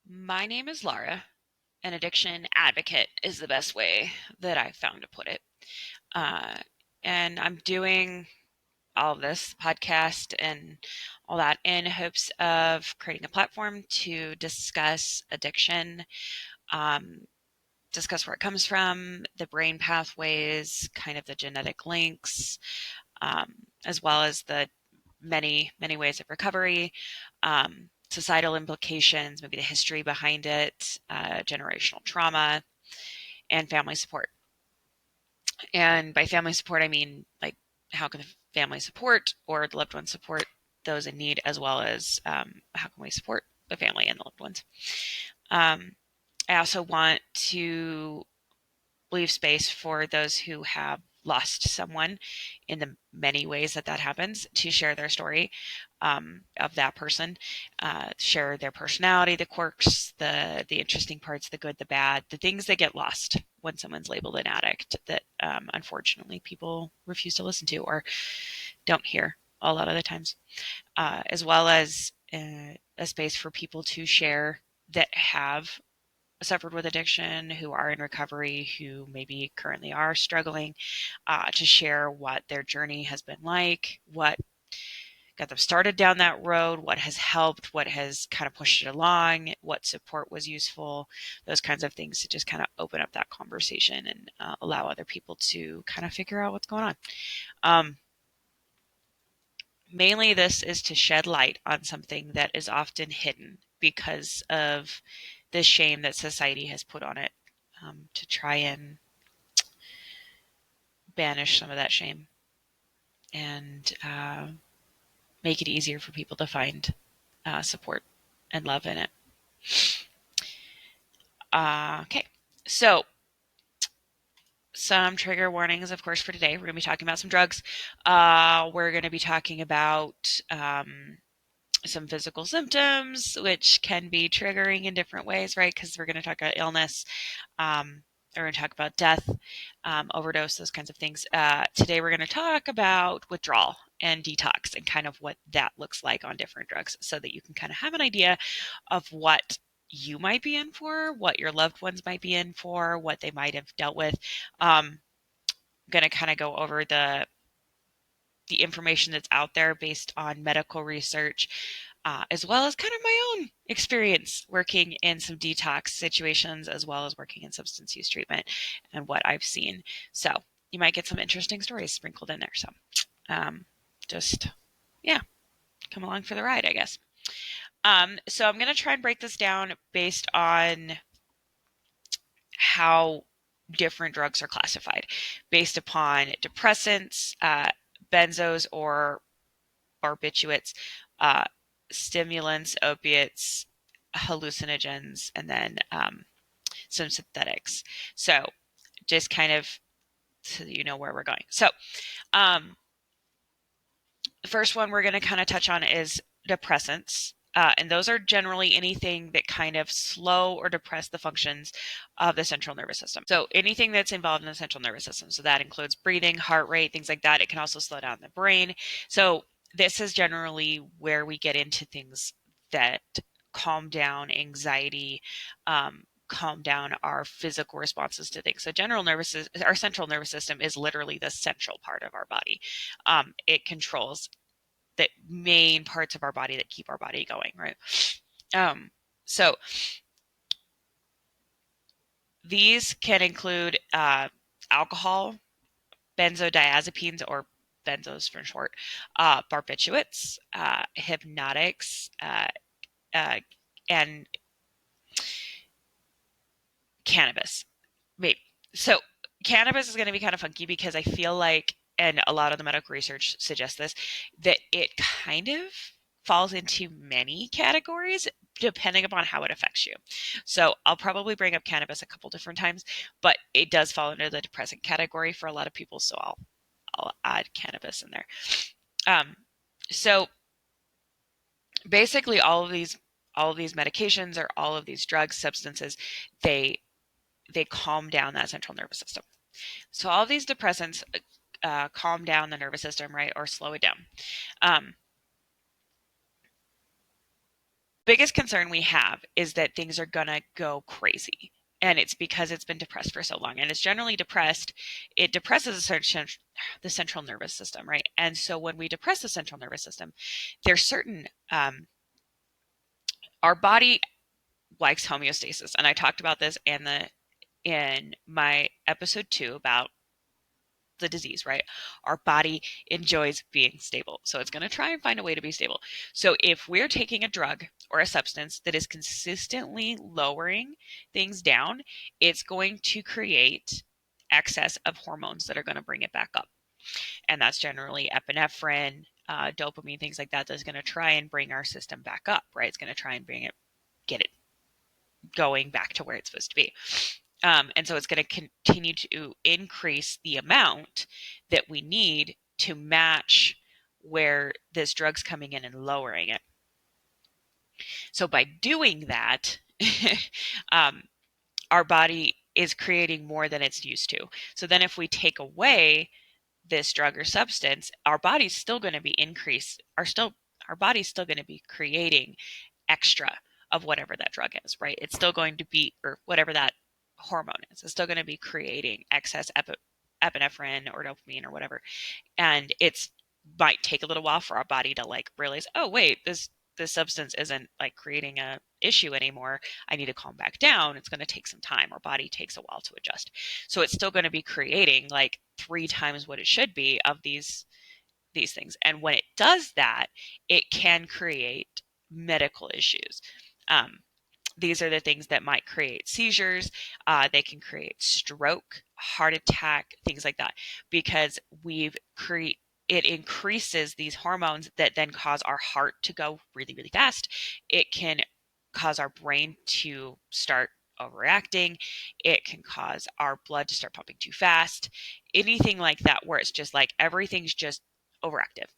My name is Laura. An addiction advocate is the best way that I've found to put it. Uh, and I'm doing all of this podcast and all that in hopes of creating a platform to discuss addiction, um, discuss where it comes from, the brain pathways, kind of the genetic links, as well as the many ways of recovery, societal implications, maybe the history behind it, generational trauma, and family support. And by family support, I mean like how can the family support or the loved ones support those in need, as well as how can we support the family and the loved ones. Um, I also want to leave space for those who have lost someone in the many ways that that happens to share their story of that person, share their personality, the quirks, the interesting parts, the good, the bad, the things that get lost when someone's labeled an addict that unfortunately people refuse to listen to or don't hear a lot of the times, as well as a space for people to share that have suffered with addiction, who are in recovery, who maybe currently are struggling, to share what their journey has been like, what got them started down that road, what has helped, what has kind of pushed it along, what support was useful, those kinds of things to just kind of open up that conversation and allow other people to kind of figure out what's going on. Um, Mainly, this is to shed light on something that is often hidden because of the shame that society has put on it, to try and banish some of that shame and make it easier for people to find support and love in it. Okay, so some trigger warnings, of course, for today. We're going to be talking about some drugs. We're going to be talking about some physical symptoms, which can be triggering in different ways, right? Because we're going to talk about illness. We're going to talk about death, overdose, those kinds of things. Today, we're going to talk about withdrawal and detox and kind of what that looks like on different drugs so that you can kind of have an idea of what you might be in for, what your loved ones might be in for, what they might have dealt with. Going to kind of go over the information that's out there based on medical research, as well as kind of my own experience working in some detox situations, as well as working in substance use treatment and what I've seen. So you might get some interesting stories sprinkled in there. So um, just, yeah, come along for the ride, I guess. So I'm going to try and break this down based on how different drugs are classified based upon depressants, benzos or barbiturates, uh, stimulants, opiates, hallucinogens, and then some synthetics. So just kind of so that you know where we're going. So um, the first one we're going to kind of touch on is depressants. And those are generally anything that kind of slow or depress the functions of the central nervous system. So anything that's involved in the central nervous system. So that includes breathing, heart rate, things like that. It can also slow down the brain. So this is generally where we get into things that calm down anxiety, calm down our physical responses to things. So our central nervous system is literally the central part of our body. It controls the main parts of our body that keep our body going, right? So these can include alcohol, benzodiazepines, or benzos for short, barbiturates, hypnotics, uh, and cannabis. Maybe. So cannabis is going to be kind of funky because I feel like, and a lot of the medical research suggests this, that it kind of falls into many categories depending upon how it affects you. So I'll probably bring up cannabis a couple different times, but it does fall into the depressant category for a lot of people. So I'll add cannabis in there. So basically all of these medications or all of these drugs, substances, they calm down that central nervous system. So all of these depressants calm down the nervous system, right, or slow it down. Um, biggest concern we have is that things are going to go crazy. And it's because it's been depressed for so long. And it's generally depressed. It depresses the central nervous system, right? And so when we depress the central nervous system, there's certain, our body likes homeostasis. And I talked about this in my episode 2 about the disease, right? Our body enjoys being stable. So it's going to try and find a way to be stable. So if we're taking a drug or a substance that is consistently lowering things down, it's going to create excess of hormones that are going to bring it back up. And that's generally epinephrine, dopamine, things like that. That's going to try and bring our system back up, right? It's going to try and get it going back to where it's supposed to be. And so it's going to continue to increase the amount that we need to match where this drug's coming in and lowering it. So by doing that, our body is creating more than it's used to. So then if we take away this drug or substance, our body's still going to be our body's still going to be creating extra of whatever that drug is, right? It's still going to be, or whatever that hormone is, it's still going to be creating excess epinephrine or dopamine or whatever. And it's might take a little while for our body to like realize, oh wait, this substance isn't like creating a issue anymore. I need to calm back down. It's going to take some time. Our body takes a while to adjust. So it's still going to be creating like 3 times what it should be of these things. And when it does that, it can create medical issues. These are the things that might create seizures. They can create stroke, heart attack, things like that, because it increases these hormones that then cause our heart to go really, really fast. It can cause our brain to start overreacting. It can cause our blood to start pumping too fast. Anything like that, where it's just like everything's just overactive.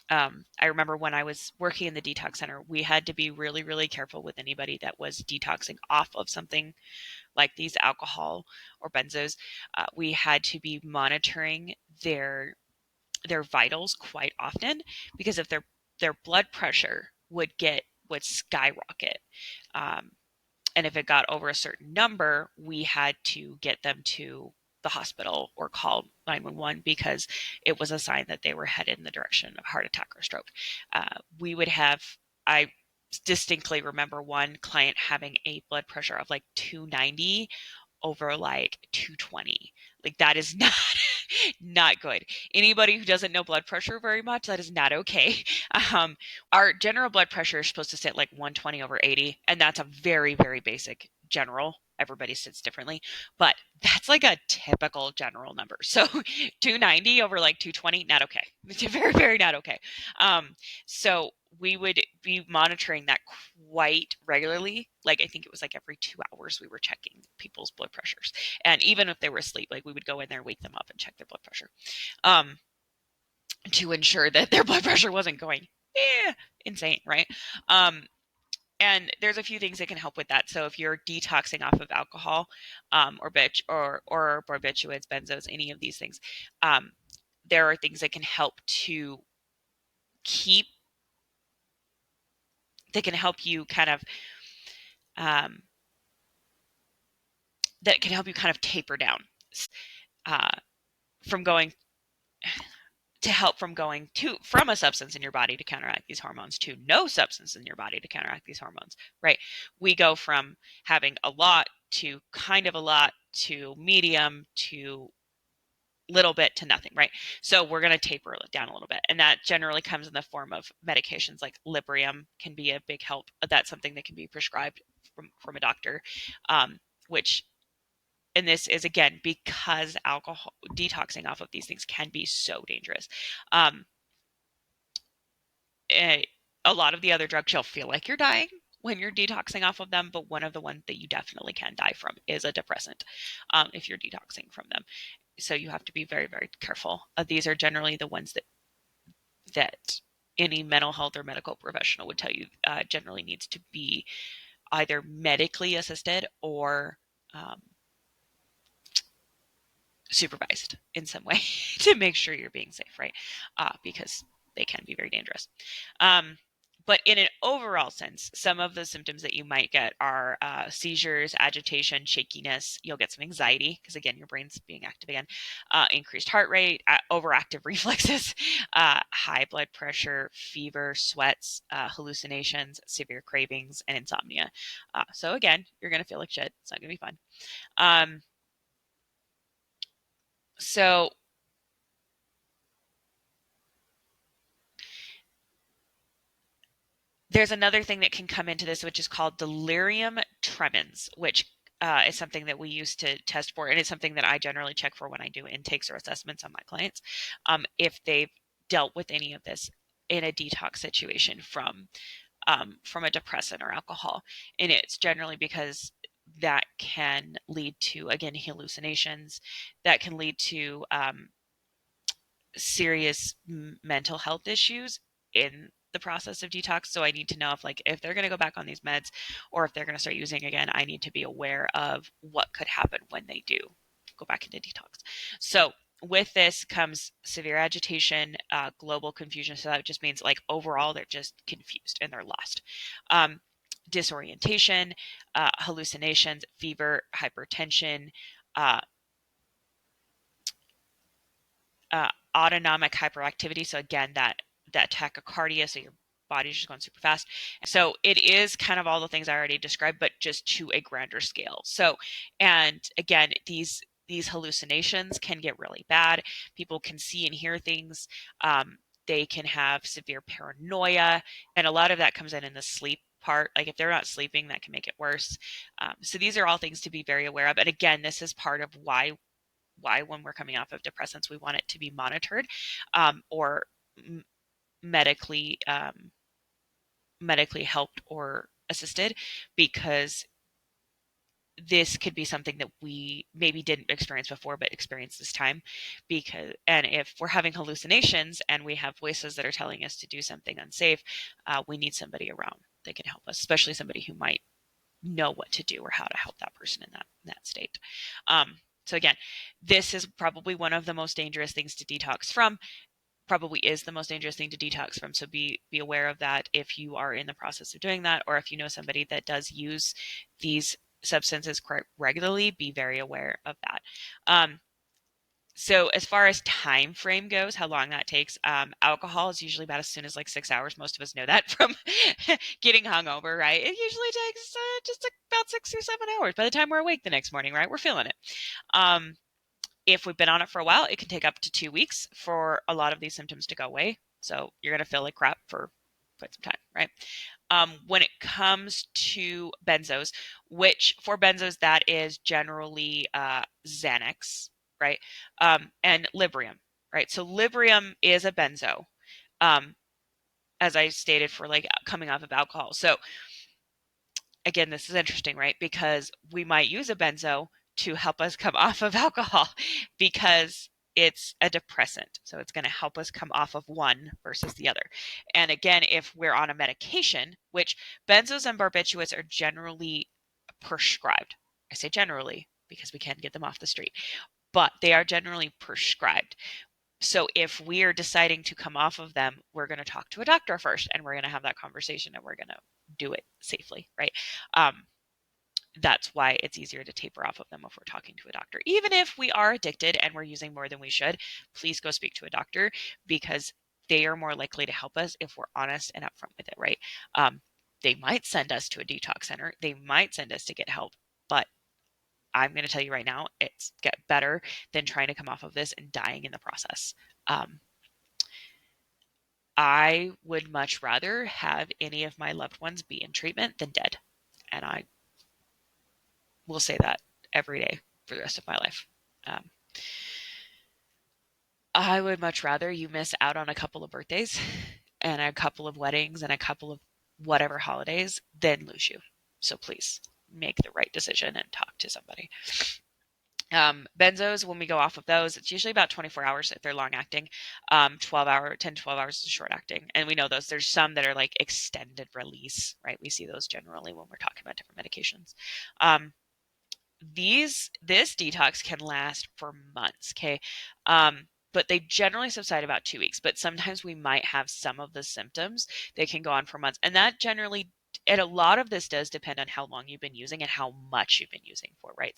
I remember when I was working in the detox center, we had to be really, really careful with anybody that was detoxing off of something like these alcohol or benzos. We had to be monitoring their vitals quite often, because if their blood pressure would skyrocket. Um, and if it got over a certain number, we had to get them to the hospital or call 911, because it was a sign that they were headed in the direction of heart attack or stroke. I distinctly remember one client having a blood pressure of like 290 over like 220. Like that is not not good. Anybody who doesn't know blood pressure very much, that is not okay. Um, our general blood pressure is supposed to sit like 120 over 80, and that's a very, very basic general. Everybody sits differently, but that's like a typical general number. So 290 over like 220, not okay. It's very, very not okay. So we would be monitoring that quite regularly. Like I think it was like every 2 hours we were checking people's blood pressures. And even if they were asleep, like we would go in there, wake them up and check their blood pressure. To ensure that their blood pressure wasn't going insane, right? And there's a few things that can help with that. So if you're detoxing off of alcohol, or barbiturates, benzos, any of these things, there are things that can help to keep that can help you kind of that can help you kind of taper down uh, from going to help from going to from a substance in your body to counteract these hormones to no substance in your body to counteract these hormones, right? We go from having a lot to kind of a lot to medium to little bit to nothing, right? So we're going to taper it down a little bit, and that generally comes in the form of medications like Librium can be a big help. That's something that can be prescribed from a doctor, which and this is again because alcohol detoxing off of these things can be so dangerous. A, a lot of the other drugs, you'll feel like you're dying when you're detoxing off of them, but one of the ones that you definitely can die from is a depressant, if you're detoxing from them. So you have to be very, very careful. These are generally the ones that any mental health or medical professional would tell you generally needs to be either medically assisted or supervised in some way to make sure you're being safe, right? Because they can be very dangerous. But in an overall sense, some of the symptoms that you might get are seizures, agitation, shakiness. You'll get some anxiety because, again, your brain's being active again. Increased heart rate, overactive reflexes, high blood pressure, fever, sweats, hallucinations, severe cravings, and insomnia. So again, you're going to feel like shit. It's not going to be fun. So there's another thing that can come into this, which is called delirium tremens, which is something that we use to test for, and it's something that I generally check for when I do intakes or assessments on my clients, if they've dealt with any of this in a detox situation from a depressant or alcohol. And it's generally because that can lead to, again, hallucinations, that can lead to serious mental health issues in the process of detox. So I need to know if they're going to go back on these meds or if they're going to start using again, I need to be aware of what could happen when they do go back into detox. So with this comes severe agitation, global confusion. So that just means overall they're just confused and they're lost. Disorientation, hallucinations, fever, hypertension, uh, autonomic hyperactivity. So again, that tachycardia, so your body's just going super fast. So it is kind of all the things I already described, but just to a grander scale. So, and again, these hallucinations can get really bad. People can see and hear things. They can have severe paranoia, and a lot of that comes in the sleep part. Like if they're not sleeping, that can make it worse. So these are all things to be very aware of. And again, this is part of why when we're coming off of depressants, we want it to be monitored or medically medically helped or assisted, because this could be something that we maybe didn't experience before but experienced this time. And if we're having hallucinations and we have voices that are telling us to do something unsafe, we need somebody around that can help us, especially somebody who might know what to do or how to help that person in that state. So again, this is probably one of the most dangerous things to detox from. Probably is the most dangerous thing to detox from. So be aware of that if you are in the process of doing that, or if you know somebody that does use these substances quite regularly, be very aware of that. So as far as time frame goes, how long that takes, alcohol is usually about as soon as 6 hours. Most of us know that from getting hungover, right? It usually takes just about 6 or 7 hours. By the time we're awake the next morning, right, we're feeling it. If we've been on it for a while, it can take up to 2 weeks for a lot of these symptoms to go away. So you're going to feel like crap for quite some time, right? When it comes to benzos, which for benzos, that is generally Xanax, right? And Librium, right? So Librium is a benzo, as I stated, for coming off of alcohol. So again, this is interesting, right? Because we might use a benzo to help us come off of alcohol because it's a depressant. So it's going to help us come off of one versus the other. And again, if we're on a medication, which benzos and barbiturates are generally prescribed. I say generally because we can't get them off the street, but they are generally prescribed. So if we're deciding to come off of them, we're going to talk to a doctor first, and we're going to have that conversation, and we're going to do it safely, right? That's why it's easier to taper off of them if we're talking to a doctor. Even if we are addicted and we're using more than we should, please go speak to a doctor, because they are more likely to help us if we're honest and upfront with it, right? They might send us to a detox center. They might send us to get help, but I'm going to tell you right now, it's get better than trying to come off of this and dying in the process. I would much rather have any of my loved ones be in treatment than dead. And I will say that every day for the rest of my life. I would much rather you miss out on a couple of birthdays and a couple of weddings and a couple of whatever holidays than lose you. So please make the right decision and talk to somebody. Benzos, when we go off of those, it's usually about 24 hours if they're long acting. 10 to 12 hours is short acting. And we know those. There's some that are extended release, right? We see those generally when we're talking about different medications. This detox can last for months, okay? but they generally subside about 2 weeks. But sometimes we might have some of the symptoms that can go on for months. And that generally, and a lot of this does depend on how long you've been using and how much you've been using for, right?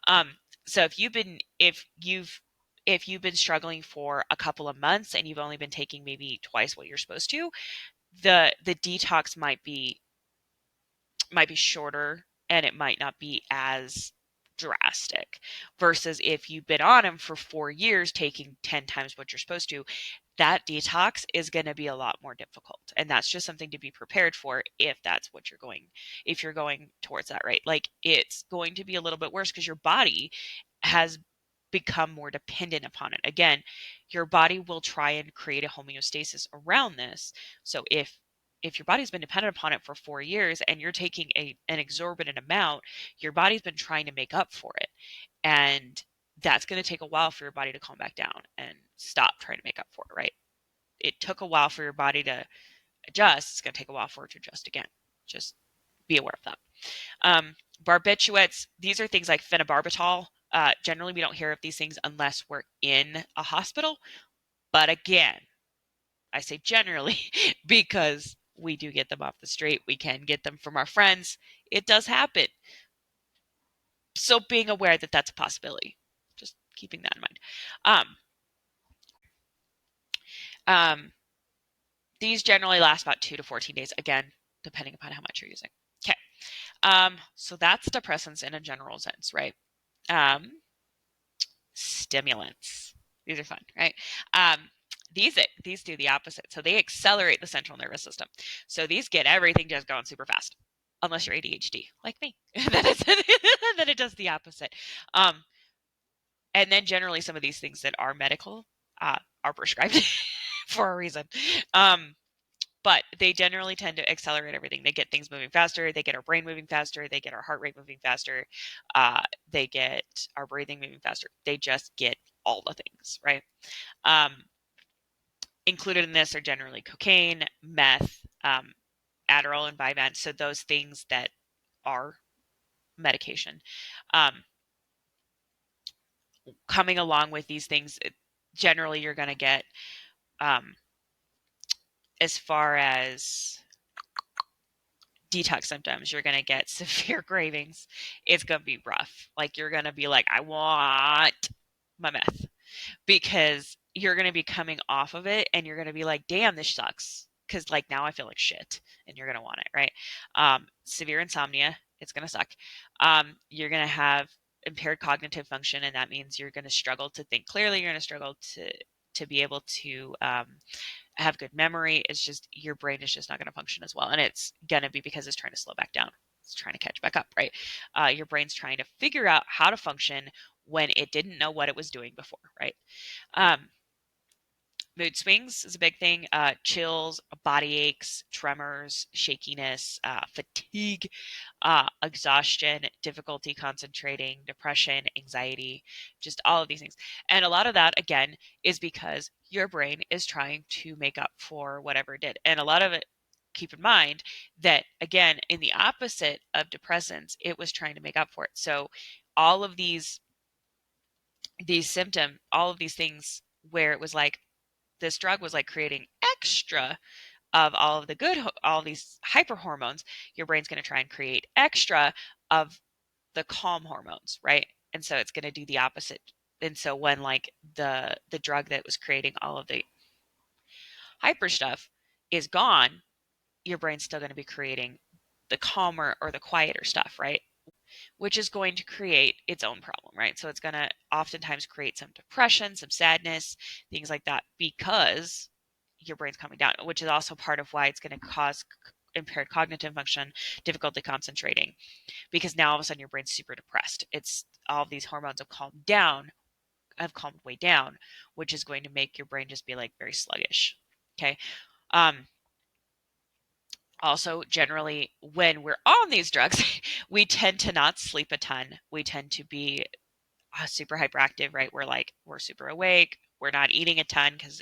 Um, so if you've been struggling for a couple of months and you've only been taking maybe twice what you're supposed to, the detox might be shorter and it might not be as drastic versus if you've been on them for 4 years taking 10 times what you're supposed to, that detox is going to be a lot more difficult. And that's just something to be prepared for if that's what you're going, if you're going towards that, right? Like it's going to be a little bit worse because your body has become more dependent upon it. Again, your body will try and create a homeostasis around this. So if your body's been dependent upon it for 4 years and you're taking an exorbitant amount, your body's been trying to make up for it. And that's going to take a while for your body to calm back down and stop trying to make up for it, right? It took a while for your body to adjust. It's going to take a while for it to adjust again. Just be aware of that. Barbiturates, these are things like phenobarbital. Generally, we don't hear of these things unless we're in a hospital. But again, I say generally because we do get them off the street. We can get them from our friends. It does happen. So being aware that that's a possibility, just keeping that in mind. Um, these generally last about 2 to 14 days, again, depending upon how much you're using. Okay. So that's depressants in a general sense, right? Stimulants. These are fun, right? These do the opposite. So they accelerate the central nervous system. So these get everything just going super fast, unless you're ADHD like me. then it does the opposite. And then generally some of these things that are medical are prescribed for a reason. But they generally tend to accelerate everything. They get things moving faster. They get our brain moving faster. They get our heart rate moving faster. They get our breathing moving faster. They just get all the things, right? Included in this are generally cocaine, meth, Adderall, and Vyvanse. So those things that are medication. Coming along with these things, generally you're going to get, as far as detox symptoms, you're going to get severe cravings. It's going to be rough. Like you're going to be like, I want my meth, because you're going to be coming off of it and you're going to be like, damn, this sucks. Cause like now I feel like shit and you're going to want it. Right. Severe insomnia. It's going to suck. You're going to have impaired cognitive function. And that means you're going to struggle to think clearly. You're going to struggle to be able to, have good memory. It's just your brain is just not going to function as well. And it's going to be because it's trying to slow back down. It's trying to catch back up, right? Your brain's trying to figure out how to function when it didn't know what it was doing before, right? Mood swings is a big thing. Chills, body aches, tremors, shakiness, fatigue, exhaustion, difficulty concentrating, depression, anxiety, just all of these things. And a lot of that, again, is because your brain is trying to make up for whatever it did. And a lot of it, keep in mind that, again, in the opposite of depressants, it was trying to make up for it. So all of these symptoms, all of these things where it was like, this drug was like creating extra of all of the good, all these hyper hormones, your brain's going to try and create extra of the calm hormones, right? And so it's going to do the opposite. And so when like the drug that was creating all of the hyper stuff is gone, your brain's still going to be creating the calmer or the quieter stuff, right? Which is going to create its own problem, right? So it's going to oftentimes create some depression, some sadness, things like that, because your brain's coming down, which is also part of why it's going to cause impaired cognitive function, difficulty concentrating, because now all of a sudden your brain's super depressed. It's all of these hormones have calmed way down, which is going to make your brain just be like very sluggish. Okay. Also, generally, when we're on these drugs, we tend to not sleep a ton. We tend to be super hyperactive, right? We're super awake. We're not eating a ton because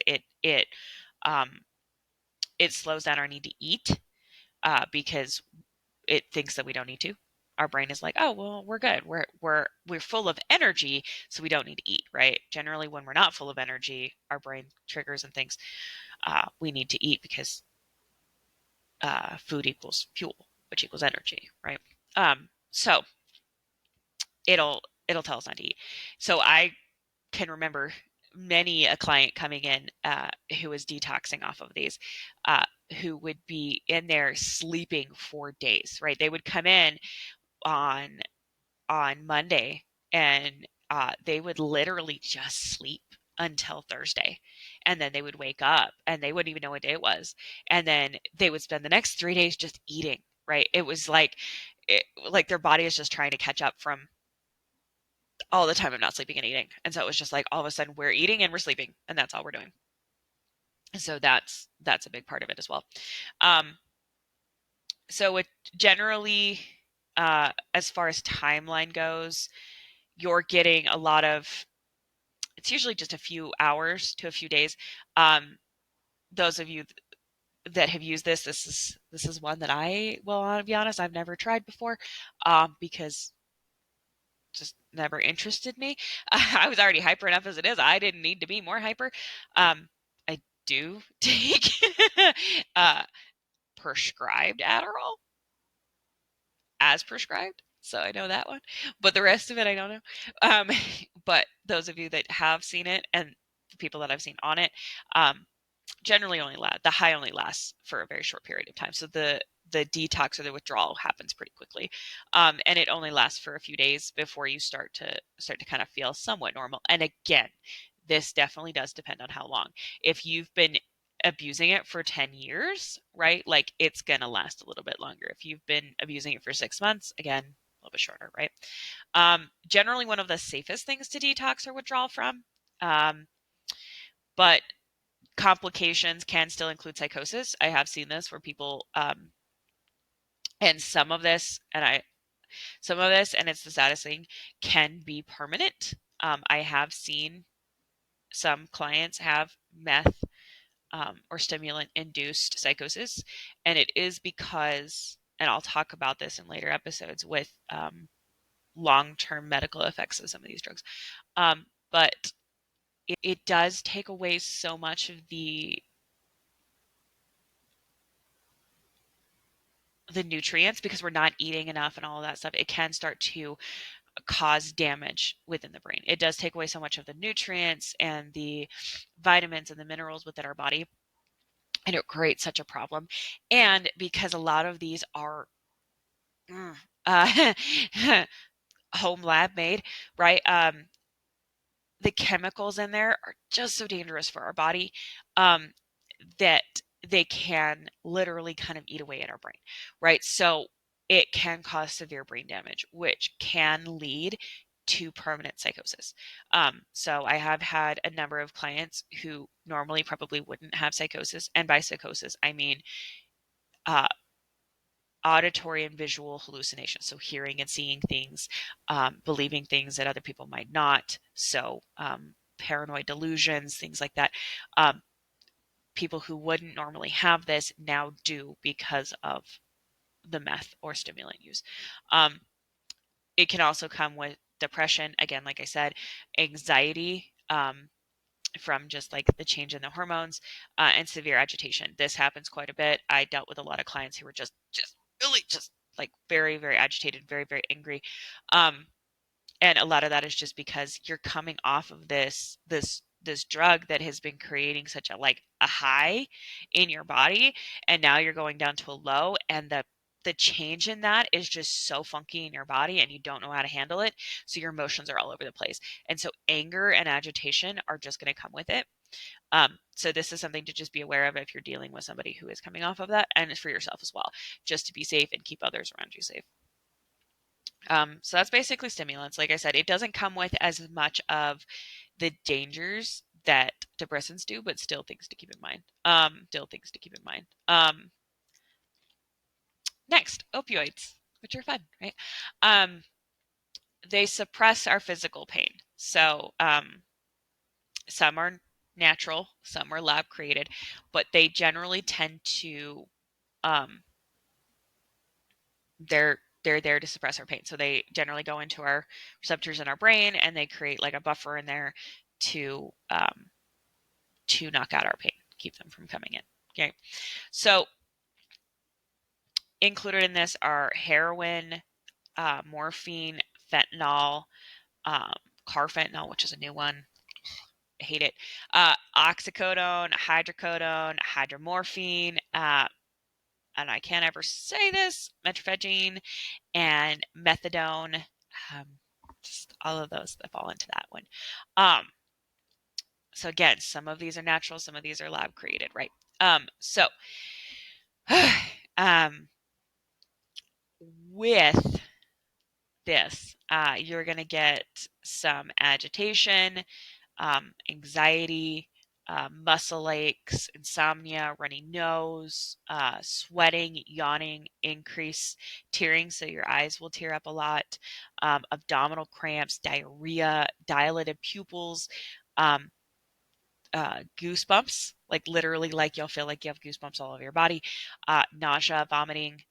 um, it slows down our need to eat because it thinks that we don't need to. our brain is like, oh, well, we're good. We're full of energy, so we don't need to eat, right? Generally, when we're not full of energy, our brain triggers and thinks we need to eat because food equals fuel, which equals energy, right? So it'll tell us not to eat. So I can remember many a client coming in who was detoxing off of these, uh, who would be in there sleeping for days, right? They would come in on Monday, and they would literally just sleep until Thursday. And then they would wake up and they wouldn't even know what day it was. And then they would spend the next 3 days just eating, right? It was like their body is just trying to catch up from all the time of not sleeping and eating. And so it was just like all of a sudden we're eating and we're sleeping and that's all we're doing. So that's a big part of it as well. Um, so it generally, as far as timeline goes, you're getting a lot of, it's usually just a few hours to a few days. Those of you that have used this is one that I will be honest, I've never tried before, because just never interested me. I was already hyper enough as it is. I didn't need to be more hyper. I do take uh, prescribed Adderall as prescribed. So I know that one, but the rest of it I don't know. Um, but those of you that have seen it and the people that I've seen on it, generally the high only lasts for a very short period of time. So the detox or the withdrawal happens pretty quickly, and it only lasts for a few days before you start to kind of feel somewhat normal. And again, this definitely does depend on how long. If you've been abusing it for 10 years, right? Like it's going to last a little bit longer. If you've been abusing it for 6 months, again, a little bit shorter, right? Generally one of the safest things to detox or withdraw from. But complications can still include psychosis. I have seen this where people, and some of this, and it's the saddest thing, can be permanent. I have seen some clients have meth or stimulant induced psychosis, and it is because, and I'll talk about this in later episodes with long-term medical effects of some of these drugs. But it does take away so much of the nutrients because we're not eating enough and all of that stuff. It can start to cause damage within the brain. It does take away so much of the nutrients and the vitamins and the minerals within our body, and it creates such a problem. And because a lot of these are uh, home lab made, right? The chemicals in there are just so dangerous for our body, um, that they can literally kind of eat away at our brain, right? So it can cause severe brain damage, which can lead to permanent psychosis. So I have had a number of clients who normally probably wouldn't have psychosis, and by psychosis I mean uh, auditory and visual hallucinations, so hearing and seeing things, believing things that other people might not. So paranoid delusions, things like that. People who wouldn't normally have this now do because of the meth or stimulant use. Um, it can also come with depression, again, like I said, anxiety, from just like the change in the hormones, and severe agitation. This happens quite a bit. I dealt with a lot of clients who were just really just like very, very agitated, very, very angry. Um, and a lot of that is just because you're coming off of this drug that has been creating such a high in your body, and now you're going down to a low, and the change in that is just so funky in your body and you don't know how to handle it, so your emotions are all over the place, and so anger and agitation are just going to come with it. So this is something to just be aware of if you're dealing with somebody who is coming off of that, and for yourself as well, just to be safe and keep others around you safe. So that's basically stimulants. Like I said, it doesn't come with as much of the dangers that depressants do, but still things to keep in mind. Next, opioids, which are fun, right? They suppress our physical pain. So some are natural, some are lab created, but they generally tend to, um, they're they're there to suppress our pain. So they generally go into our receptors in our brain, and they create like a buffer in there to knock out our pain, keep them from coming in. Okay. So included in this are heroin, morphine, fentanyl, um, carfentanil, which is a new one. I hate it. Oxycodone, hydrocodone, hydromorphine, and I can't ever say this, metrophenone, and methadone. Um, just all of those that fall into that one. So again, some of these are natural, some of these are lab created, right? So with this, you're going to get some agitation, anxiety, muscle aches, insomnia, runny nose, sweating, yawning, increase tearing, so your eyes will tear up a lot, abdominal cramps, diarrhea, dilated pupils, um, goosebumps, like literally, like you'll feel like you have goosebumps all over your body, nausea, vomiting.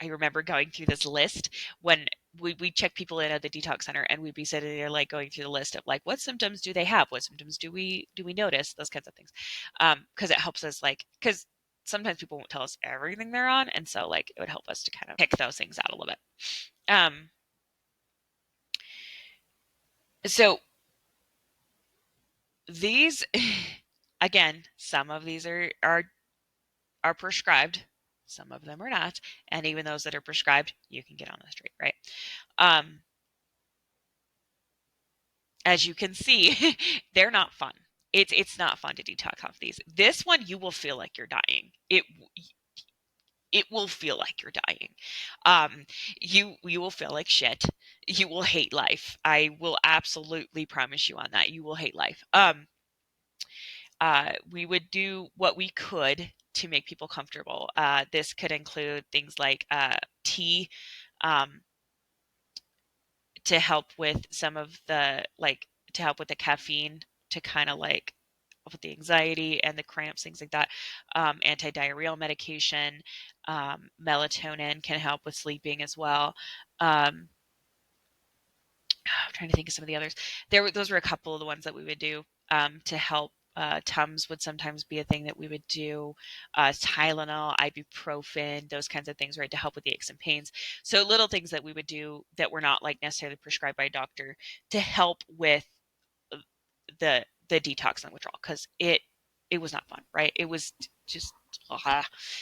I remember going through this list when we check people in at the detox center, and we'd be sitting there like going through the list of like, what symptoms do they have? What symptoms do we notice? Those kinds of things. Because it helps us, like, because sometimes people won't tell us everything they're on. And so like it would help us to kind of pick those things out a little bit. So these, again, some of these are prescribed. Some of them are not. And even those that are prescribed, you can get on the street, right? As you can see, they're not fun. It's not fun to detox off these. This one, you will feel like you're dying. It will feel like you're dying. You will feel like shit. You will hate life. I will absolutely promise you on that. You will hate life. We would do what we could to make people comfortable. This could include things like tea, to help with some of the, like, to help with the caffeine, to kind of like with the anxiety and the cramps, things like that. Anti-diarrheal medication, melatonin can help with sleeping as well. I'm trying to think of some of the others. Those were a couple of the ones that we would do to help. Tums would sometimes be a thing that we would do. Tylenol, ibuprofen, those kinds of things, right, to help with the aches and pains. So little things that we would do that were not like necessarily prescribed by a doctor to help with the detox and withdrawal, because it was not fun, right? It was just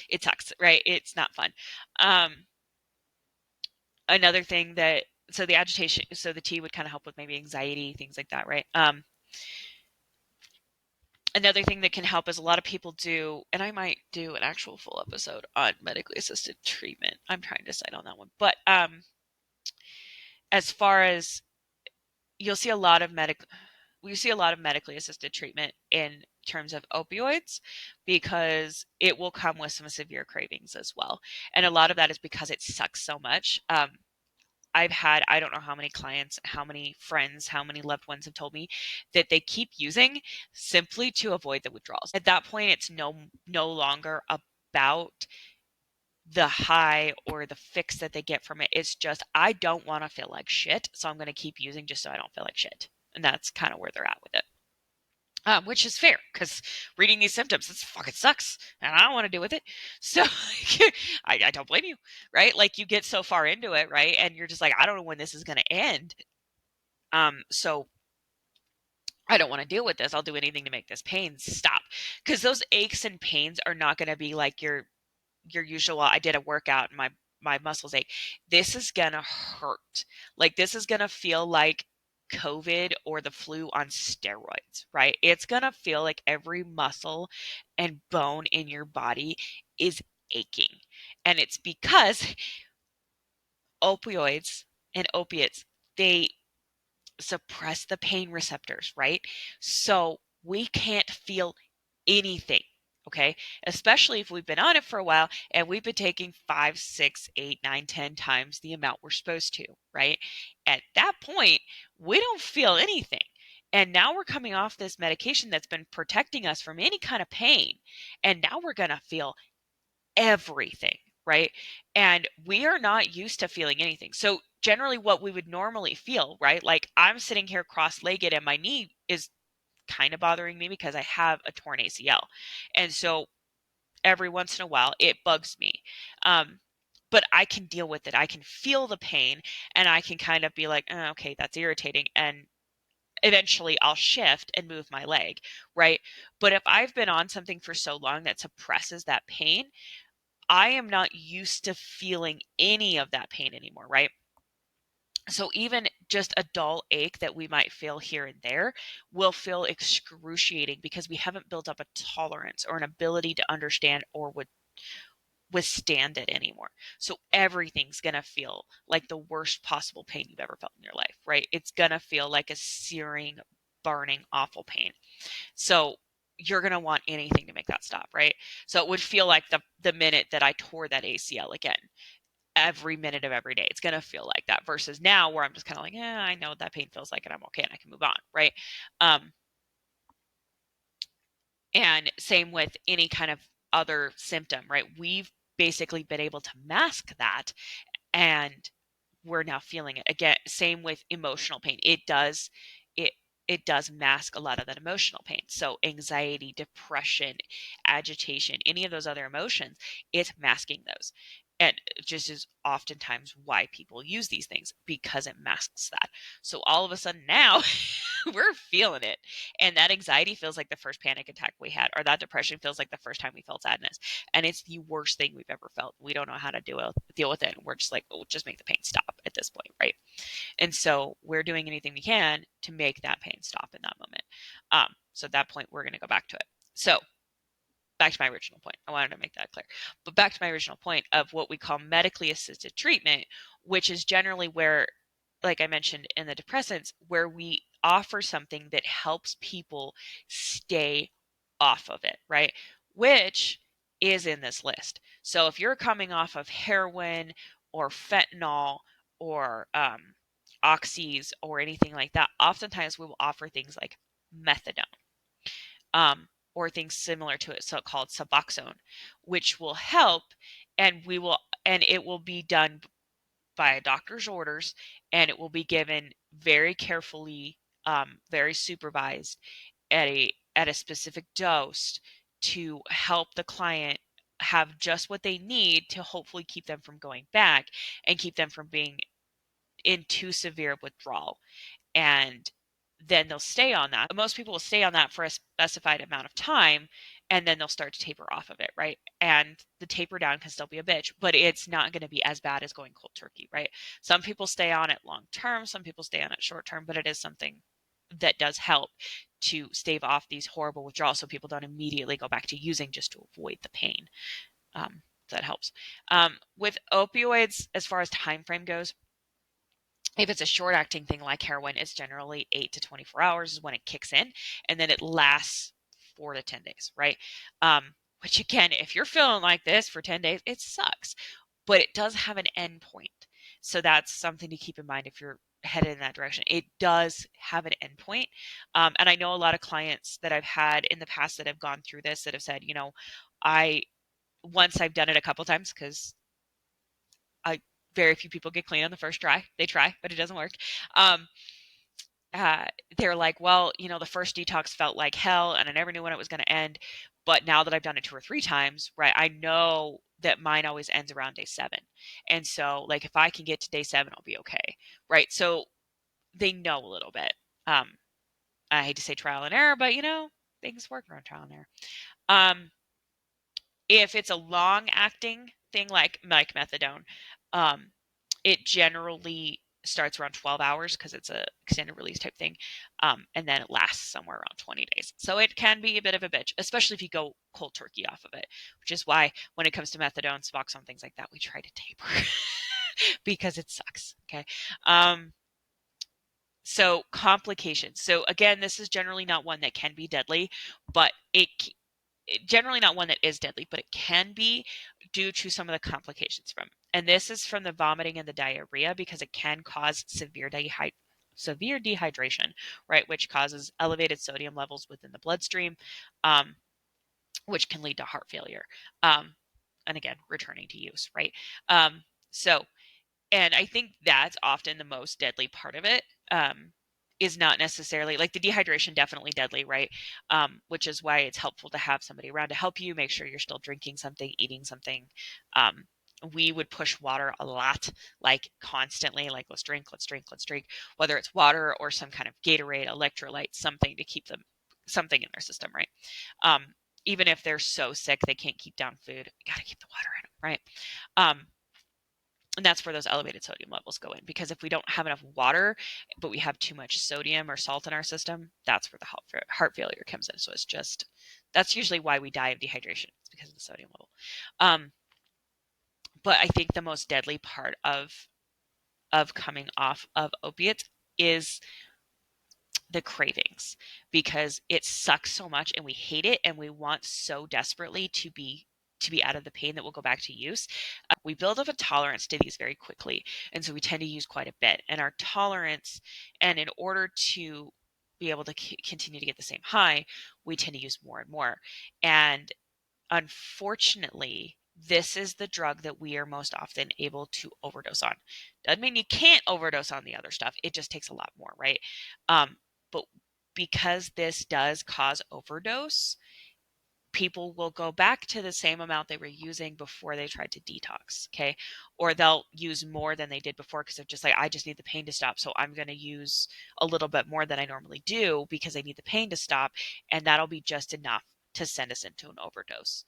it sucks, right? It's not fun. Another thing that, so the agitation, so the tea would kind of help with maybe anxiety, things like that, right? Another thing that can help is a lot of people do, and I might do an actual full episode on medically assisted treatment. I'm trying to decide on that one. But as far as, you'll see a lot of medically assisted treatment in terms of opioids, because it will come with some severe cravings as well. And a lot of that is because it sucks so much. I've had, I don't know how many clients, how many friends, how many loved ones have told me that they keep using simply to avoid the withdrawals. At that point, it's no longer about the high or the fix that they get from it. It's just, I don't want to feel like shit, so I'm going to keep using just so I don't feel like shit. And that's kind of where they're at with it. Which is fair, because reading these symptoms, this fucking sucks, and I don't want to deal with it. So I don't blame you, right? Like, you get so far into it, right? And you're just like, I don't know when this is going to end. So I don't want to deal with this. I'll do anything to make this pain stop, because those aches and pains are not going to be like your usual, I did a workout and my muscles ache. This is going to hurt. Like, this is going to feel like COVID or the flu on steroids, right? It's going to feel like every muscle and bone in your body is aching. And it's because opioids and opiates, they suppress the pain receptors, right? So we can't feel anything. Okay. Especially if we've been on it for a while and we've been taking 5, 6, 8, 9, 10 times the amount we're supposed to, right? At that point, we don't feel anything. And now we're coming off this medication that's been protecting us from any kind of pain. And now we're going to feel everything, right? And we are not used to feeling anything. So generally what we would normally feel, right? Like I'm sitting here cross-legged and my knee is kind of bothering me because I have a torn ACL. And so every once in a while it bugs me. Um, but I can deal with it. I can feel the pain and I can kind of be like, oh, okay, that's irritating. And eventually I'll shift and move my leg, right? But if I've been on something for so long that suppresses that pain, I am not used to feeling any of that pain anymore, right? So even just a dull ache that we might feel here and there will feel excruciating because we haven't built up a tolerance or an ability to understand or would withstand it anymore. So everything's going to feel like the worst possible pain you've ever felt in your life, right? It's going to feel like a searing, burning, awful pain. So you're going to want anything to make that stop, right? So it would feel like the minute that I tore that ACL again, every minute of every day, it's going to feel like that versus now where I'm just kind of like, yeah, I know what that pain feels like and I'm okay and I can move on, right? Um, and same with any kind of other symptom, right? We've basically been able to mask that and we're now feeling it again. Same with emotional pain. It it does mask a lot of that emotional pain. So anxiety, depression, agitation, any of those other emotions, it's masking those. And it just is oftentimes why people use these things because it masks that. So all of a sudden now we're feeling it. And that anxiety feels like the first panic attack we had, or that depression feels like the first time we felt sadness. And it's the worst thing we've ever felt. We don't know how to deal with it. And we're just like, oh, just make the pain stop at this point, right? And so we're doing anything we can to make that pain stop in that moment. So at that point, we're going to go back to it. So back to my original point. I wanted to make that clear. But back to my original point of what we call medically assisted treatment, which is generally where, like I mentioned in the depressants, where we offer something that helps people stay off of it, right? Which is in this list. So if you're coming off of heroin or fentanyl or oxys or anything like that, oftentimes we will offer things like methadone, or things similar to it, so called Suboxone, which will help, and it will be done by a doctor's orders, and it will be given very carefully, very supervised at a specific dose to help the client have just what they need to hopefully keep them from going back and keep them from being in too severe withdrawal. And then they'll stay on that. Most people will stay on that for a specified amount of time and then they'll start to taper off of it, right? And the taper down can still be a bitch, but it's not going to be as bad as going cold turkey, right? Some people stay on it long term, some people stay on it short term, but it is something that does help to stave off these horrible withdrawals so people don't immediately go back to using just to avoid the pain. That helps. With opioids, as far as time frame goes, if it's a short acting thing like heroin, it's generally 8 to 24 hours is when it kicks in, and then it lasts 4 to 10 days, right? Which again, if you're feeling like this for 10 days, it sucks, but it does have an end point. So that's something to keep in mind if you're headed in that direction. It does have an end point. And I know a lot of clients that I've had in the past that have gone through this that have said, I, once I've done it a couple times, because I very few people get clean on the first try. They try, but it doesn't work. Um, they're like, well, the first detox felt like hell, and I never knew when it was going to end. But now that I've done it 2 or 3 times, right, I know that mine always ends around day 7. And so, like, if I can get to day 7, I'll be okay, right? So they know a little bit. Um, I hate to say trial and error, but things work around trial and error. If it's a long acting thing like methadone, um, it generally starts around 12 hours because it's a extended release type thing. And then it lasts somewhere around 20 days. So it can be a bit of a bitch, especially if you go cold turkey off of it, which is why when it comes to methadone, Suboxone, things like that, we try to taper because it sucks. Okay. So complications. So again, this is generally not one that can be deadly, but generally not one that is deadly, but it can be due to some of the complications from. And this is from the vomiting and the diarrhea because it can cause severe dehydration, right, which causes elevated sodium levels within the bloodstream, which can lead to heart failure. and again, returning to use, right? So, and I think that's often the most deadly part of it. Is not necessarily like the dehydration, definitely deadly, right? Which is why it's helpful to have somebody around to help you make sure you're still drinking something, eating something. Um, we would push water a lot, like constantly, like let's drink, let's drink, let's drink, whether it's water or some kind of Gatorade, electrolyte, something to keep them something in their system, right? Um, Even if they're so sick they can't keep down food, you got to keep the water in them, right? And that's where those elevated sodium levels go in, because if we don't have enough water but we have too much sodium or salt in our system, that's where the heart failure comes in. So it's just, that's usually why we die of dehydration. It's because of the sodium level. But I think the most deadly part of coming off of opiates is the cravings, because it sucks so much and we hate it and we want so desperately to be out of the pain that we'll go back to use. We build up a tolerance to these very quickly, and so we tend to use quite a bit. And our tolerance, and in order to be able to continue to get the same high, we tend to use more and more. And unfortunately, this is the drug that we are most often able to overdose on. Doesn't mean you can't overdose on the other stuff. It just takes a lot more, right? But because this does cause overdose, people will go back to the same amount they were using before they tried to detox, okay? Or they'll use more than they did before because they're just like, I just need the pain to stop, so I'm going to use a little bit more than I normally do because I need the pain to stop, and that'll be just enough to send us into an overdose.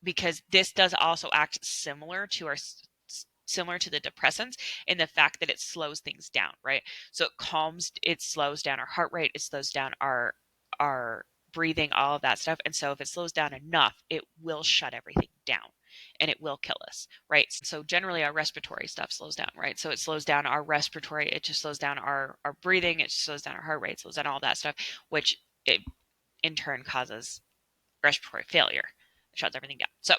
Because this does also act similar to the depressants in the fact that it slows things down, right? So it slows down our heart rate, it slows down our breathing, all of that stuff. And so if it slows down enough, it will shut everything down and it will kill us, right? So generally our respiratory stuff slows down, right? So it slows down our respiratory, it just slows down our breathing, it slows down our heart rate, slows down all that stuff, which it in turn causes respiratory failure. It shuts everything down. So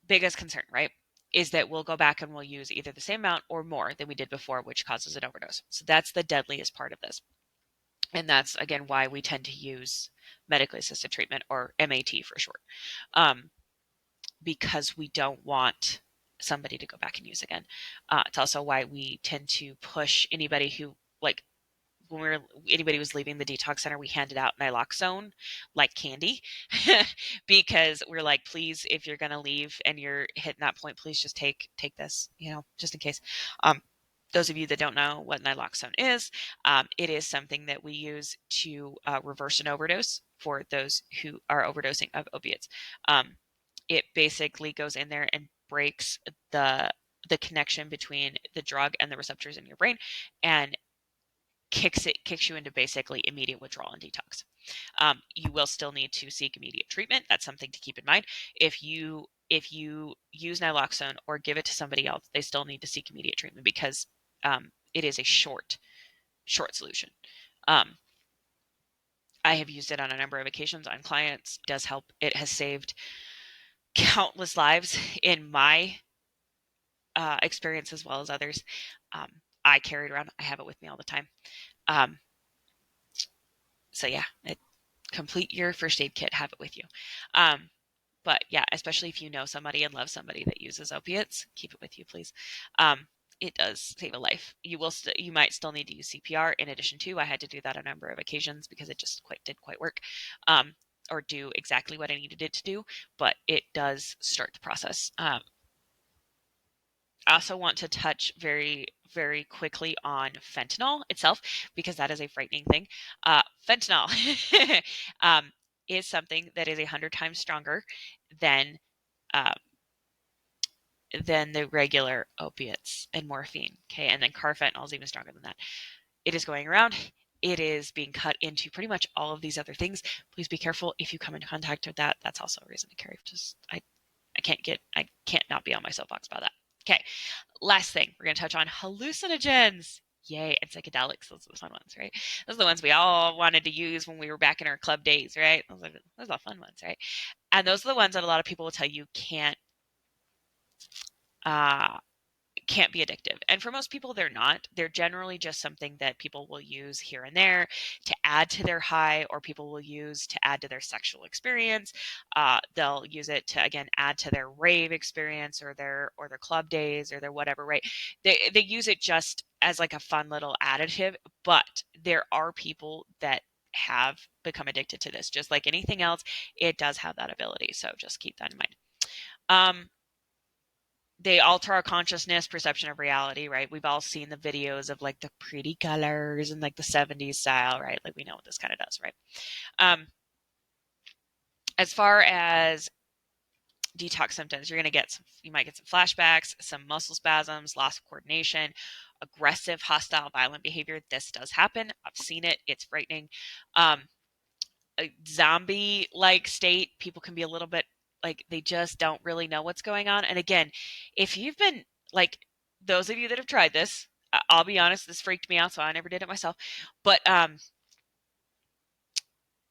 biggest concern, right, is that we'll go back and we'll use either the same amount or more than we did before, which causes an overdose. So that's the deadliest part of this. And that's, again, why we tend to use medically assisted treatment, or MAT for short, because we don't want somebody to go back and use again. It's also why we tend to push anybody who, like, when anybody was leaving the detox center, we handed out naloxone like candy because we're like, please, if you're going to leave and you're hitting that point, please just take this, just in case. Those of you that don't know what naloxone is, it is something that we use to reverse an overdose for those who are overdosing of opiates. It basically goes in there and breaks the connection between the drug and the receptors in your brain, and kicks you into basically immediate withdrawal and detox. You will still need to seek immediate treatment. That's something to keep in mind. If you use naloxone or give it to somebody else, they still need to seek immediate treatment because it is a short solution. I have used it on a number of occasions on clients. It does help. It has saved countless lives in my experience as well as others. I carry it around. I have it with me all the time. So yeah, complete your first aid kit, have it with you. But yeah, especially if you know somebody and love somebody that uses opiates, keep it with you, please. It does save a life. You might still need to use CPR in addition to. I had to do that a number of occasions because it just didn't quite work, or do exactly what I needed it to do. But it does start the process. I also want to touch very, very quickly on fentanyl itself, because that is a frightening thing. Fentanyl is something that is 100 times stronger than the regular opiates and morphine. Okay, and then carfentanil is even stronger than that. It is going around. It is being cut into pretty much all of these other things. Please be careful if you come into contact with that. That's also a reason to carry. I can't not be on my soapbox about that. Okay, last thing, we're going to touch on hallucinogens. Yay, and psychedelics. Those are the fun ones, right? Those are the ones we all wanted to use when we were back in our club days, right? Those are the fun ones, right? And those are the ones that a lot of people will tell you can't can't be addictive. And for most people, they're not. They're generally just something that people will use here and there to add to their high, or people will use to add to their sexual experience. They'll use it to, again, add to their rave experience, or their club days, or their whatever, right? They use it just as like a fun little additive, but there are people that have become addicted to this. Just like anything else, it does have that ability. So just keep that in mind. They alter our consciousness, perception of reality, right? We've all seen the videos of like the pretty colors and like the 70s style, right? Like we know what this kind of does, right? Um, as far as detox symptoms, you might get some flashbacks, some muscle spasms, loss of coordination, aggressive, hostile, violent behavior. This does happen. I've seen it. It's frightening. A zombie-like state, people can be a little bit like they just don't really know what's going on. And again, if you've been like those of you that have tried this, I'll be honest, this freaked me out, so I never did it myself. But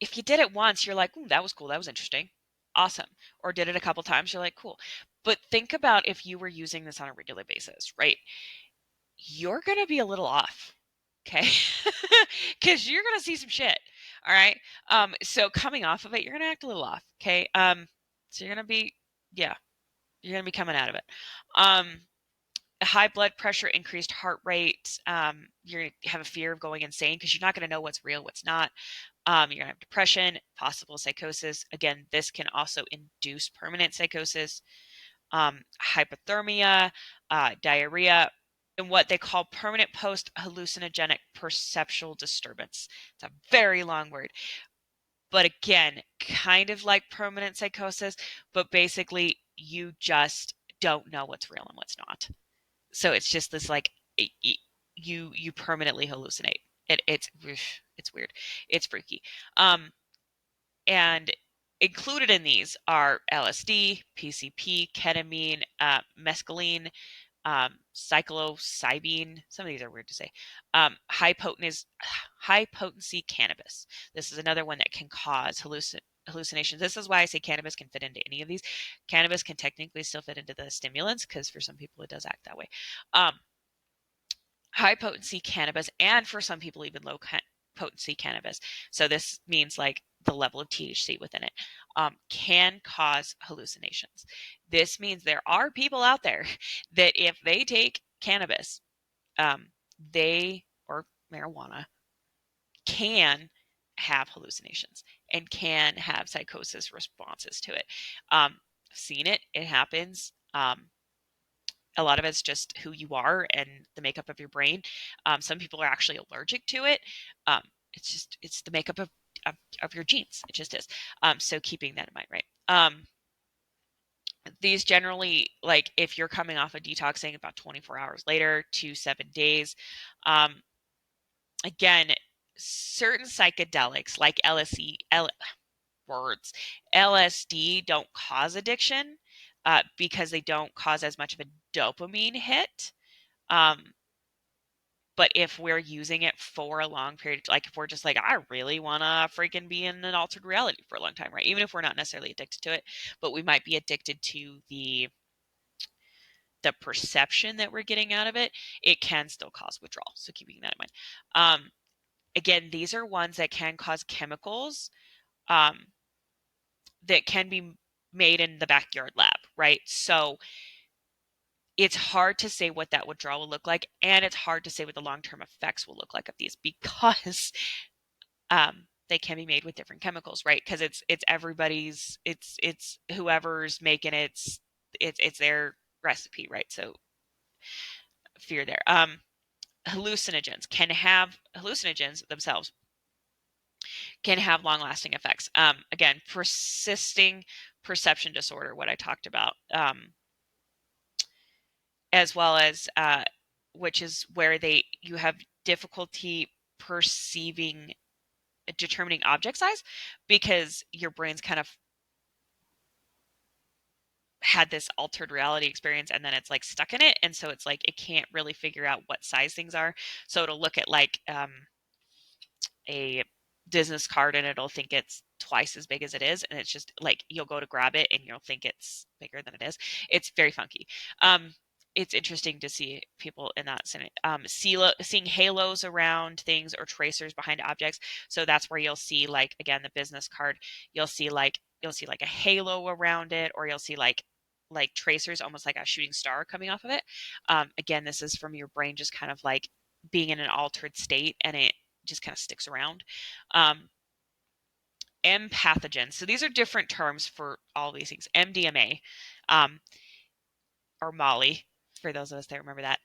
if you did it once, you're like, that was cool, that was interesting, awesome. Or did it a couple times, you're like, cool. But think about if you were using this on a regular basis, right? You're going to be a little off, okay? Because you're going to see some shit, all right? So coming off of it, you're going to act a little off, okay? So you're going to be, yeah, you're going to be coming out of it. High blood pressure, increased heart rate. You're going to have a fear of going insane because you're not going to know what's real, what's not. You're going to have depression, possible psychosis. Again, this can also induce permanent psychosis, hypothermia, diarrhea, and what they call permanent post-hallucinogenic perceptual disturbance. It's a very long word. But again, kind of like permanent psychosis, but basically you just don't know what's real and what's not. So it's just this like you permanently hallucinate. It's weird. It's freaky. And included in these are LSD, PCP, ketamine, mescaline, psilocybin. Some of these are weird to say. High potency cannabis. This is another one that can cause hallucinations. This is why I say cannabis can fit into any of these. Cannabis can technically still fit into the stimulants because for some people it does act that way. High potency cannabis, and for some people even low potency cannabis. So this means like the level of THC within it can cause hallucinations. This means there are people out there that if they take cannabis, they or marijuana can have hallucinations and can have psychosis responses to it. I've seen it. It happens. A lot of it's just who you are and the makeup of your brain. Some people are actually allergic to it. It's the makeup of your genes. It just is. So keeping that in mind, right? These generally, like if you're coming off of detoxing about 24 hours later to 7 days, again, certain psychedelics like LSD don't cause addiction because they don't cause as much of a dopamine hit. But if we're using it for a long period, like if we're just like, I really want to freaking be in an altered reality for a long time, right? Even if we're not necessarily addicted to it, but we might be addicted to the perception that we're getting out of it, it can still cause withdrawal. So keeping that in mind. Again, these are ones that can cause chemicals that can be made in the backyard lab, right? So it's hard to say what that withdrawal will look like, and it's hard to say what the long-term effects will look like of these because they can be made with different chemicals, right? Because it's everybody's, it's whoever's making it's their recipe, right? So fear there. Hallucinogens themselves can have long-lasting effects. Again, persisting perception disorder, what I talked about, as well as which is where you have difficulty determining object size because your brain's kind of had this altered reality experience and then it's like stuck in it, and so it's like it can't really figure out what size things are. So it'll look at like a business card and it'll think it's twice as big as it is, and it's just like you'll go to grab it and you'll think it's bigger than it is. It's very funky. it's interesting to see people in that seeing halos around things or tracers behind objects. So that's where you'll see, like, again, the business card, you'll see like a halo around it, or you'll see like tracers, almost like a shooting star coming off of it. Again, this is from your brain just kind of like being in an altered state, and it just kind of sticks around. Um, Empathogens. So these are different terms for all these things. MDMA, um, or Molly, for those of us that remember that,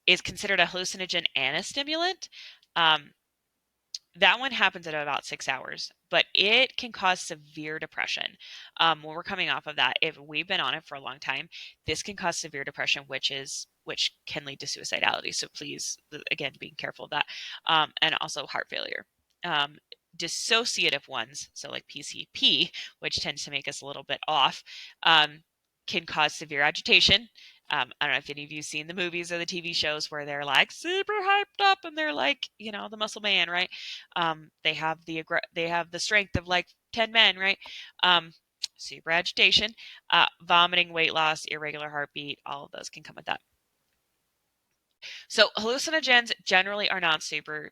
is considered a hallucinogen and a stimulant. Um, that one happens at about 6 hours, but it can cause severe depression. When we're coming off of that, if we've been on it for a long time, this can cause severe depression, which can lead to suicidality. So please, again, being careful of that, and also heart failure. Um, Dissociative ones, so like PCP, which tends to make us a little bit off, can cause severe agitation. I don't know if any of you seen the movies or the TV shows where they're like super hyped up and they're like, the muscle man, right? They have the strength of like 10 men, right? Super agitation, vomiting, weight loss, irregular heartbeat, all of those can come with that. So hallucinogens generally are not super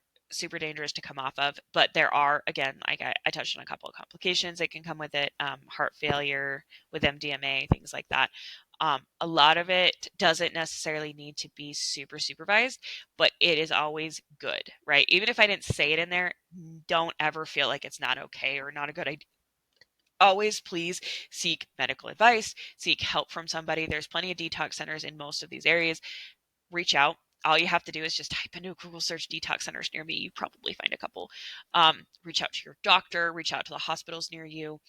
dangerous to come off of, but there are, again, like I touched on a couple of complications that can come with it, heart failure with MDMA, things like that. A lot of it doesn't necessarily need to be super supervised, but it is always good, right? Even if I didn't say it in there, don't ever feel like it's not okay or not a good idea. Always please seek medical advice, seek help from somebody. There's plenty of detox centers in most of these areas. Reach out. All you have to do is just type into a Google search detox centers near me. You probably find a couple. Reach out to your doctor, reach out to the hospitals near you.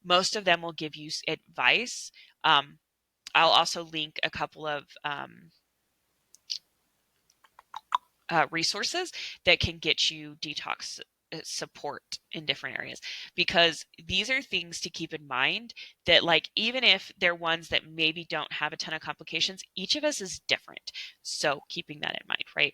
Most of them will give you advice. I'll also link a couple of resources that can get you detox support in different areas, because these are things to keep in mind, that like even if they're ones that maybe don't have a ton of complications, each of us is different, so keeping that in mind, right?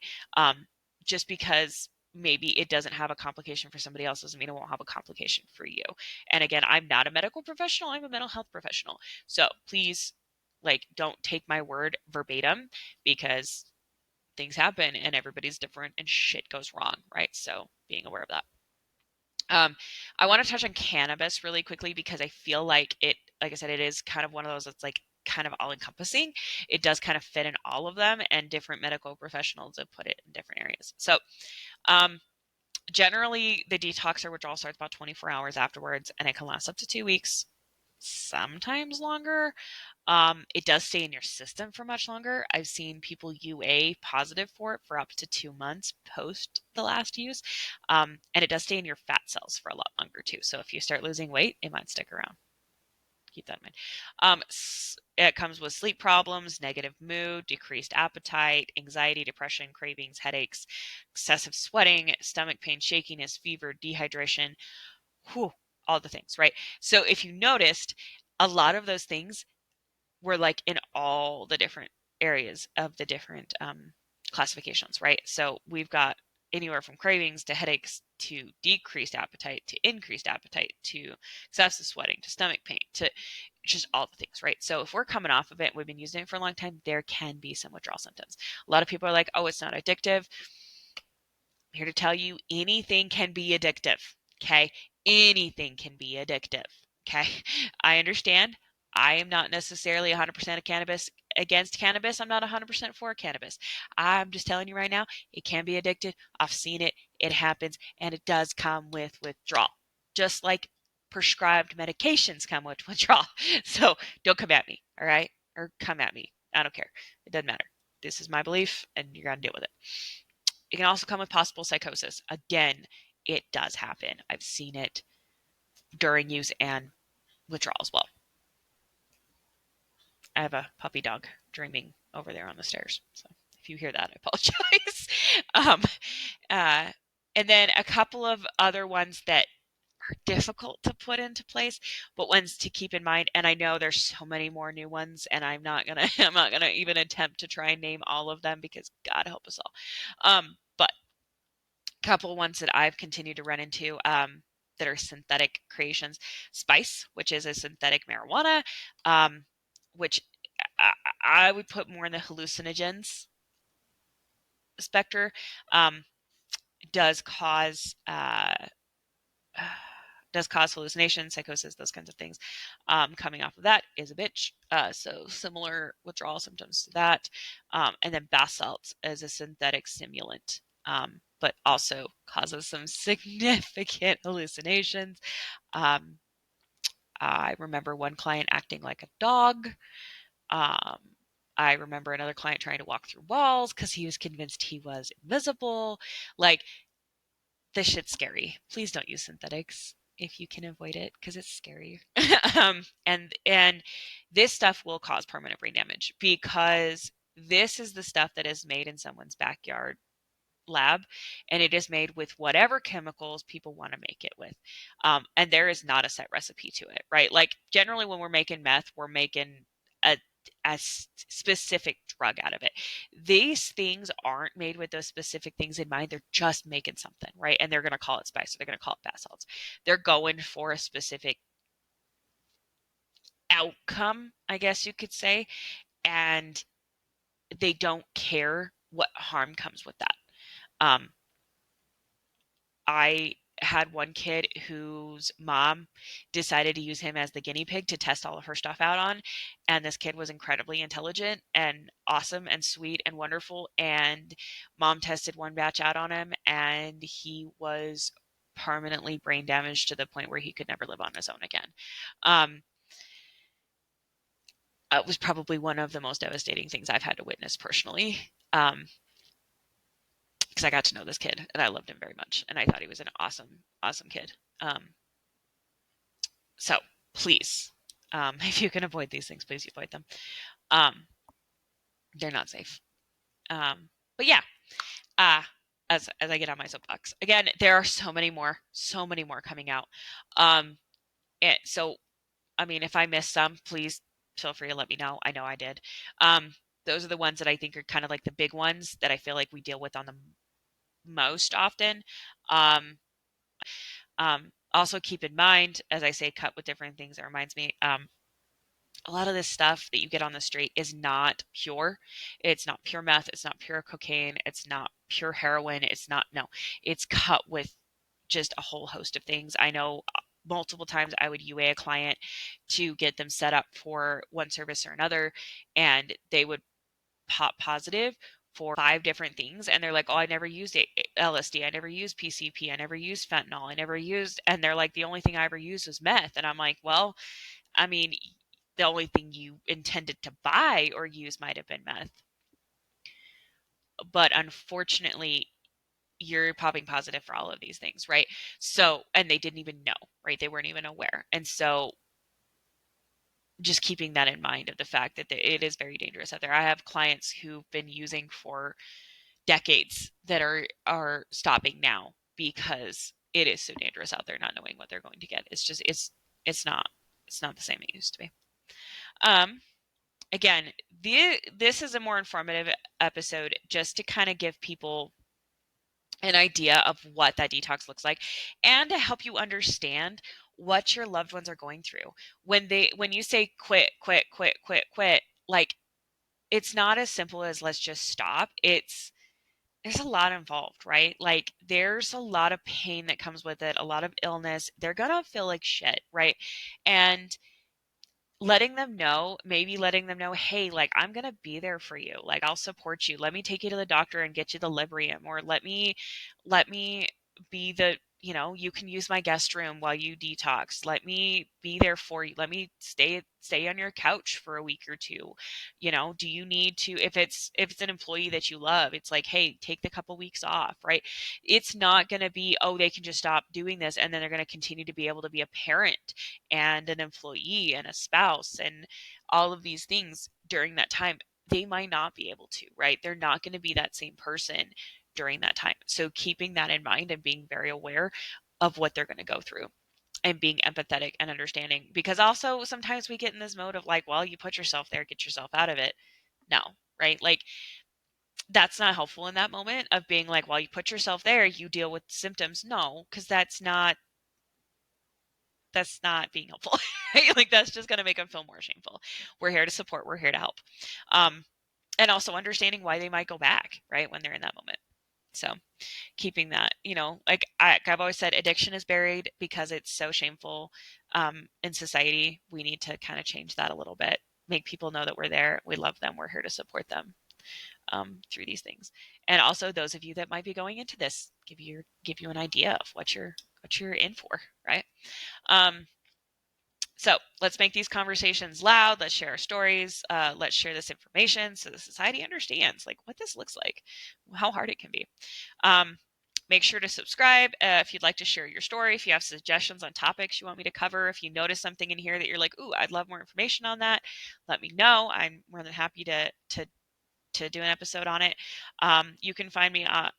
Just because maybe it doesn't have a complication for somebody else doesn't mean it won't have a complication for you. And again, I'm not a medical professional, I'm a mental health professional, so please, like, don't take my word verbatim, because things happen and everybody's different and shit goes wrong, right? So being aware of that. I want to touch on cannabis really quickly, because I feel like like I said, it is kind of one of those that's like kind of all encompassing. It does kind of fit in all of them, and different medical professionals have put it in different areas. So, generally, the detox or withdrawal starts about 24 hours afterwards, and it can last up to 2 weeks, sometimes longer. It does stay in your system for much longer. I've seen people UA positive for it for up to 2 months post the last use. And it does stay in your fat cells for a lot longer too. So if you start losing weight, it might stick around. Keep that in mind. It comes with sleep problems, negative mood, decreased appetite, anxiety, depression, cravings, headaches, excessive sweating, stomach pain, shakiness, fever, dehydration. Whew, all the things, right? So if you noticed, a lot of those things were like in all the different areas of the different classifications, right? So we've got anywhere from cravings to headaches to decreased appetite to increased appetite to excessive sweating to stomach pain to just all the things, right? So if we're coming off of it, we've been using it for a long time, there can be some withdrawal symptoms. A lot of people are like, oh, it's not addictive. I'm here to tell you, anything can be addictive, okay? Anything can be addictive, okay? I understand. I am not necessarily 100% against cannabis. I'm not 100% for cannabis. I'm just telling you right now, it can be addictive. I've seen it. It happens, and it does come with withdrawal, just like prescribed medications come with withdrawal. So don't come at me, all right? Or come at me. I don't care. It doesn't matter. This is my belief, and you're going to deal with it. It can also come with possible psychosis. Again, it does happen. I've seen it during use and withdrawal as well. I have a puppy dog dreaming over there on the stairs. So if you hear that, I apologize. um, and then a couple of other ones that are difficult to put into place, but ones to keep in mind. And I know there's so many more new ones, and I'm not gonna even attempt to try and name all of them, because God help us all. But a couple of ones that I've continued to run into, that are synthetic creations. Spice, which is a synthetic marijuana, which I would put more in the hallucinogens specter. Um, does cause does cause hallucinations, psychosis, those kinds of things. Coming off of that is a bitch. So similar withdrawal symptoms to that. And then bath salts as a synthetic stimulant, but also causes some significant hallucinations. Um, I remember one client acting like a dog. Um, I remember another client trying to walk through walls because he was convinced he was invisible. Like, this shit's scary. Please don't use synthetics if you can avoid it because it's scary. And this stuff will cause permanent brain damage because this is the stuff that is made in someone's backyard lab, and it is made with whatever chemicals people want to make it with. And there is not a set recipe to it, right? Like generally when we're making meth, we're making a a specific drug out of it. These things aren't made with those specific things in mind. They're just making something, right? And they're going to call it spice, or they're going to call it bath salts. They're going for a specific outcome, I guess you could say, and they don't care what harm comes with that. Um, I had one kid whose mom decided to use him as the guinea pig to test all of her stuff out on. And this kid was incredibly intelligent and awesome and sweet and wonderful. And mom tested one batch out on him, and he was permanently brain damaged to the point where he could never live on his own again. Um, it was probably one of the most devastating things I've had to witness personally. Because I got to know this kid and I loved him very much, and I thought he was an awesome, awesome kid. So please, if you can avoid these things, please avoid them. Um, they're not safe. But yeah, uh, as I get on my soapbox again, there are so many more coming out. So I mean, if I missed some, please feel free to let me know. I know I did. Those are the ones that I think are kind of like the big ones that I feel like we deal with on the most often. Also keep in mind, as I say, cut with different things. It reminds me, a lot of this stuff that you get on the street is not pure. It's not pure meth. It's not pure cocaine. It's not pure heroin. It's not, no, it's cut with just a whole host of things. I know multiple times I would UA a client to get them set up for one service or another, and they would pop positive for 5 different things, and they're like, oh, I never used LSD, I never used PCP, I never used fentanyl, I never used, and they're like, the only thing I ever used was meth. And I'm like, well, I mean, the only thing you intended to buy or use might have been meth, but unfortunately you're popping positive for all of these things, right? So, and they didn't even know, right? They weren't even aware. And so just keeping that in mind of the fact that it is very dangerous out there. I have clients who've been using for decades that are stopping now because it is so dangerous out there, not knowing what they're going to get. It's just it's not the same it used to be. Um, Again, this is a more informative episode just to kind of give people an idea of what that detox looks like and to help you understand what your loved ones are going through when you say quit, like it's not as simple as let's just stop. There's a lot involved, right? Like there's a lot of pain that comes with it, a lot of illness. They're gonna feel like shit, right? And letting them know, hey, like I'm gonna be there for you. Like I'll support you. Let me take you to the doctor and get you the Librium, or let me be the, you can use my guest room while you detox. Let me be there for you. Let me stay on your couch for a week or two. Do you need to, if it's an employee that you love, it's like, hey, take the couple weeks off, right? It's not going to be, oh, they can just stop doing this and then they're going to continue to be able to be a parent and an employee and a spouse and all of these things during that time. They might not be able to, right? They're not going to be that same person during that time. So keeping that in mind and being very aware of what they're going to go through and being empathetic and understanding, because also sometimes we get in this mode of like, well, you put yourself there, get yourself out of it. No, right? Like that's not helpful in that moment of being like, well, you put yourself there, you deal with symptoms. No, because that's not that's not being helpful. Right? Like that's just going to make them feel more shameful. We're here to support. We're here to help. And also understanding why they might go back, right, when they're in that moment. So keeping that, like I've always said, addiction is buried because it's so shameful in society. We need to kind of change that a little bit, make people know that we're there, we love them, we're here to support them through these things. And also those of you that might be going into this, give you an idea of what you're in for, right? So let's make these conversations loud. Let's share our stories. Let's share this information so the society understands like what this looks like, how hard it can be. Make sure to subscribe if you'd like to share your story. If you have suggestions on topics you want me to cover, if you notice something in here that you're like, ooh, I'd love more information on that, let me know. I'm more than happy to do an episode on it. You can find me on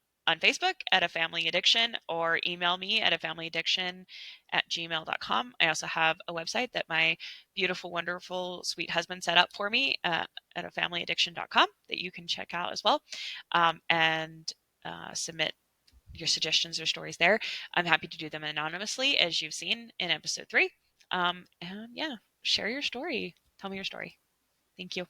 Facebook at A Family Addiction, or email me at afamilyaddiction@gmail.com. I also have a website that my beautiful, wonderful, sweet husband set up for me at afamilyaddiction.com that you can check out as well, and submit your suggestions or stories there. I'm happy to do them anonymously, as you've seen in episode 3. And yeah, share your story. Tell me your story. Thank you.